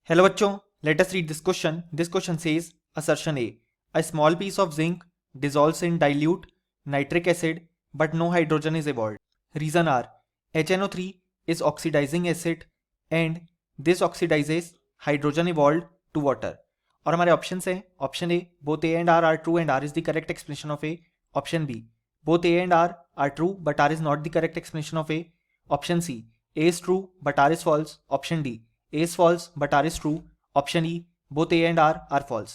Hello बच्चों, let us read this question. This question says assertion A. A small piece of zinc dissolves in dilute nitric acid but no hydrogen is evolved. Reason are HNO3 is oxidizing acid and this oxidizes hydrogen evolved to water. और हमारे options हैं option A both A and R are true and R is the correct explanation of A. Option B both A and R true but R is not the correct explanation of A. Option C A is true but R is false. Option D A is false but R is true. Option E both A and R false.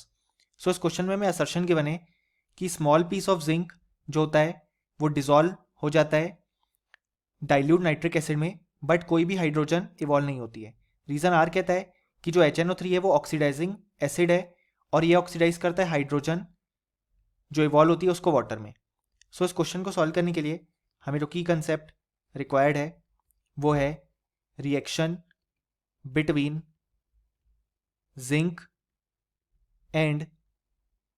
So इस question में हमें assertion given है कि small piece of zinc जो होता है वो dissolve हो जाता है डाइल्यूट नाइट्रिक एसिड में बट कोई भी हाइड्रोजन इवॉल्व नहीं होती है. रीजन आर कहता है कि जो HNO3 है वो ऑक्सीडाइजिंग एसिड है और ये ऑक्सीडाइज करता है हाइड्रोजन जो इवॉल्व होती है उसको वाटर में. सो इस क्वेश्चन को सॉल्व करने के लिए हमें जो की कंसेप्ट रिक्वायर्ड है वो है reaction between zinc and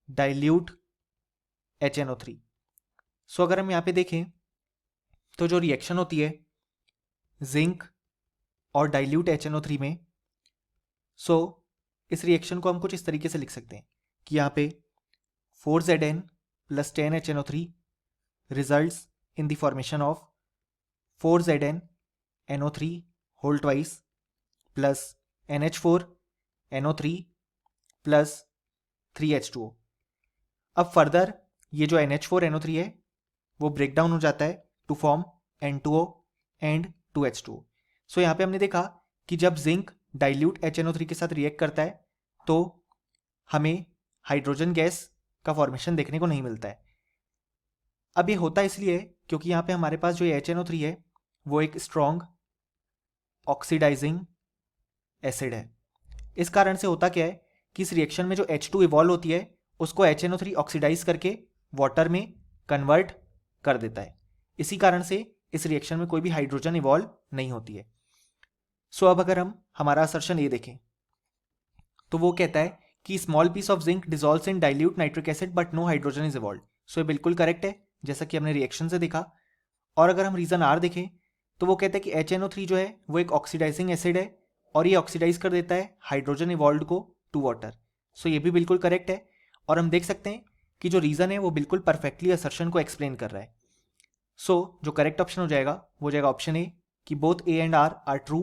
dilute HNO3. सो अगर हम यहाँ पे देखें तो जो रिएक्शन होती है जिंक और डाइल्यूट HNO3 में, सो इस रिएक्शन को हम कुछ इस तरीके से लिख सकते हैं कि यहाँ पे 4Zn plus 10HNO3 results in the formation of 4Zn NO3 whole twice plus NH4NO3 plus 3H2O. अब फर्दर ये जो NH4NO3 है वो ब्रेक डाउन हो जाता है to form N2O and 2H2O. सो यहाँ पे हमने देखा कि जब जिंक डाइल्यूट HNO3 के साथ रिएक्ट करता है तो हमें हाइड्रोजन गैस का फॉर्मेशन देखने को नहीं मिलता है. अब ये होता इसलिए क्योंकि यहाँ पे हमारे पास जो HNO3 है वो एक स्ट्रॉन्ग ऑक्सीडाइजिंग एसिड है. इस कारण से होता क्या है कि इस रिएक्शन में जो H2 इवॉल्व होती है उसको HNO3 ऑक्सीडाइज करके वाटर में कन्वर्ट कर देता है. इसी कारण से इस रिएक्शन में कोई भी हाइड्रोजन इवॉल्व नहीं होती है. सो अब अगर हम हमारा असर्शन ये देखें तो वो कहता है कि small piece of zinc dissolves in dilute nitric acid but no hydrogen is evolve. So ये बिल्कुल करेक्ट है जैसा कि हमने रिएक्शन से देखा. और अगर हम रीजन आर देखें तो वो कहता है कि HNO3 जो है वो एक ऑक्सीडाइजिंग एसिड है और ये ऑक्सीडाइज कर देता है हाइड्रोजन इवॉल्व को टू वाटर. सो ये भी बिल्कुल करेक्ट है और हम देख सकते हैं कि जो रीजन है वो बिल्कुल परफेक्टली असर्शन को एक्सप्लेन कर रहा है. सो जो करेक्ट ऑप्शन हो जाएगा वो हो जाएगा ऑप्शन ए कि both A and R true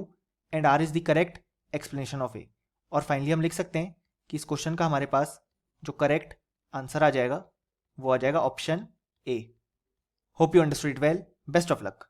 and R is the correct explanation of A. और फाइनली हम लिख सकते हैं कि इस क्वेश्चन का हमारे पास जो करेक्ट आंसर आ जाएगा वो आ जाएगा option A. Hope you understood it well. Best of luck.